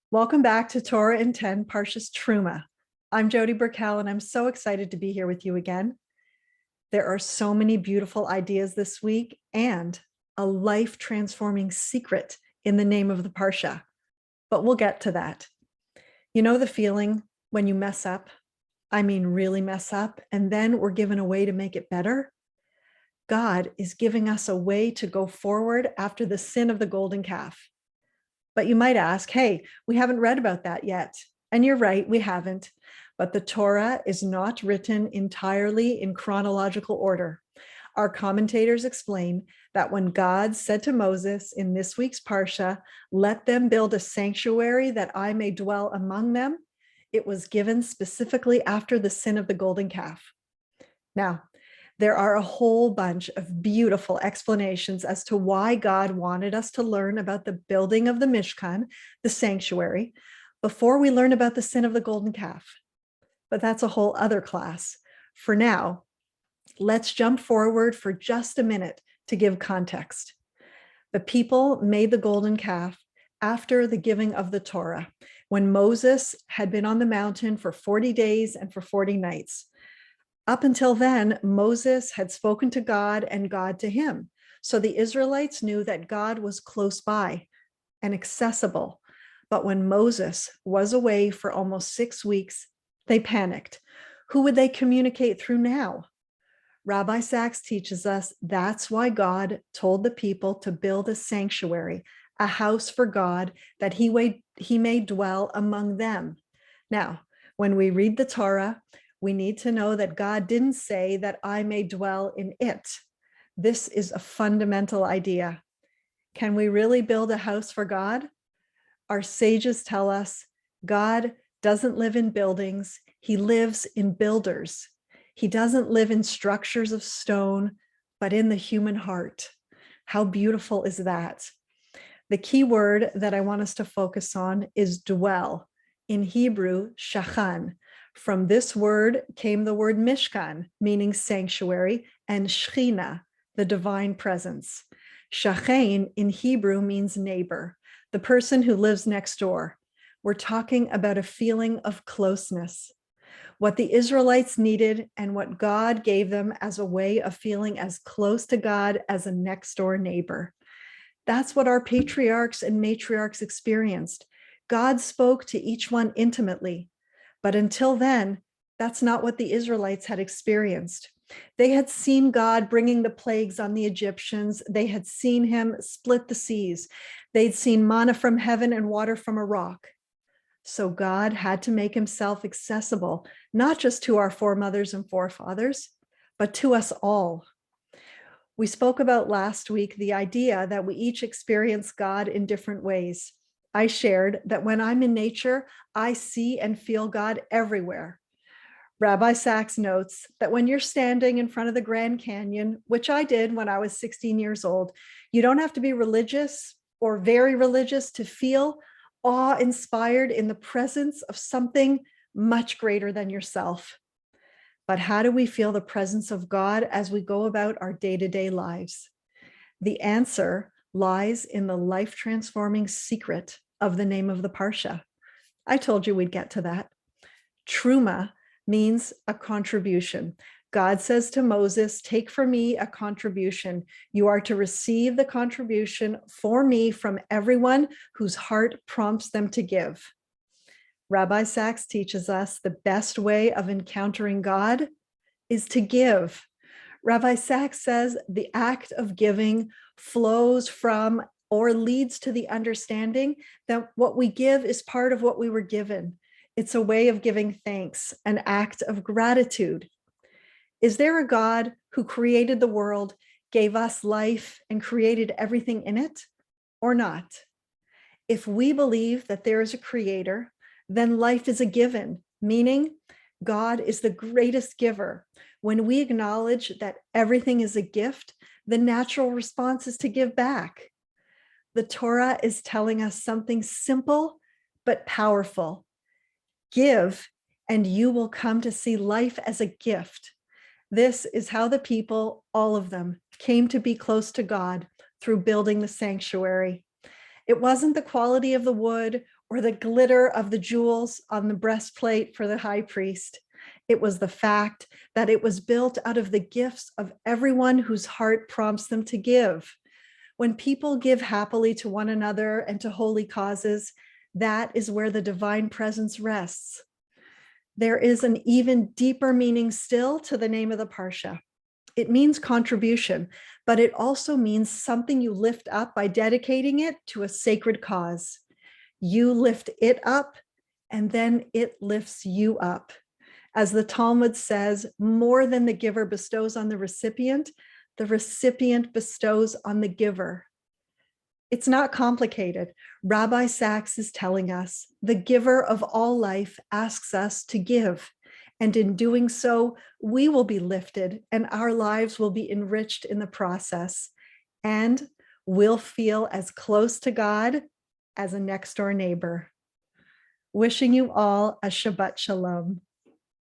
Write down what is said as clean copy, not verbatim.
Welcome back to Torah in 10, Parsha's Trumah. I'm Jody Burkell, and I'm so excited to be here with you again. There are so many beautiful ideas this week and a life-transforming secret in the name of the Parsha, but we'll get to that. You know the feeling when you mess up? I mean, really mess up, and then we're given a way to make it better? God is giving us a way to go forward after the sin of the golden calf. But you might ask, hey, we haven't read about that yet. And you're right, we haven't. But the Torah is not written entirely in chronological order. Our commentators explain that when God said to Moses in this week's Parsha, let them build a sanctuary that I may dwell among them, it was given specifically after the sin of the golden calf. Now, there are a whole bunch of beautiful explanations as to why God wanted us to learn about the building of the Mishkan, the sanctuary, before we learn about the sin of the golden calf. But that's a whole other class. For now, let's jump forward for just a minute to give context. The people made the golden calf after the giving of the Torah, when Moses had been on the mountain for 40 days and for 40 nights. Up until then, Moses had spoken to God and God to him. So the Israelites knew that God was close by and accessible. But when Moses was away for almost 6 weeks, they panicked. Who would they communicate through now? Rabbi Sacks teaches us that's why God told the people to build a sanctuary, a house for God, that he may dwell among them. Now, when we read the Torah, we need to know that God didn't say that I may dwell in it. This is a fundamental idea. Can we really build a house for God? Our sages tell us God doesn't live in buildings. He lives in builders. He doesn't live in structures of stone, but in the human heart. How beautiful is that? The key word that I want us to focus on is dwell. In Hebrew, shachan. From this word came the word Mishkan, meaning sanctuary, and Shechina, the divine presence. Shachain in Hebrew means neighbor, the person who lives next door. We're talking about a feeling of closeness. What the Israelites needed and what God gave them as a way of feeling as close to God as a next door neighbor. That's what our patriarchs and matriarchs experienced. God spoke to each one intimately. But until then, that's not what the Israelites had experienced. They had seen God bringing the plagues on the Egyptians. They had seen him split the seas. They'd seen manna from heaven and water from a rock. So God had to make himself accessible, not just to our foremothers and forefathers, but to us all. We spoke about last week the idea that we each experience God in different ways. I shared that when I'm in nature, I see and feel God everywhere. Rabbi Sacks notes that when you're standing in front of the Grand Canyon, which I did when I was 16 years old, you don't have to be religious or very religious to feel awe-inspired in the presence of something much greater than yourself. But how do we feel the presence of God as we go about our day-to-day lives? The answer lies in the life-transforming secret of the name of the Parsha. I told you we'd get to that. Trumah means a contribution. God says to Moses, take for me a contribution. You are to receive the contribution for me from everyone whose heart prompts them to give. Rabbi Sacks teaches us the best way of encountering God is to give. Rabbi Sacks says the act of giving flows from or leads to the understanding that what we give is part of what we were given. It's a way of giving thanks, an act of gratitude. Is there a God who created the world, gave us life, and created everything in it, or not? If we believe that there is a creator, then life is a given, meaning God is the greatest giver. When we acknowledge that everything is a gift, the natural response is to give back. The Torah is telling us something simple but powerful. Give, and you will come to see life as a gift. This is how the people, all of them, came to be close to God through building the sanctuary. It wasn't the quality of the wood or the glitter of the jewels on the breastplate for the high priest. It was the fact that it was built out of the gifts of everyone whose heart prompts them to give. When people give happily to one another and to holy causes, that is where the divine presence rests. There is an even deeper meaning still to the name of the Parsha. It means contribution, but it also means something you lift up by dedicating it to a sacred cause. You lift it up, and then it lifts you up. As the Talmud says, more than the giver bestows on the recipient bestows on the giver. It's not complicated. Rabbi Sacks is telling us the giver of all life asks us to give. And in doing so, we will be lifted and our lives will be enriched in the process. And we'll feel as close to God as a next door neighbor. Wishing you all a Shabbat Shalom.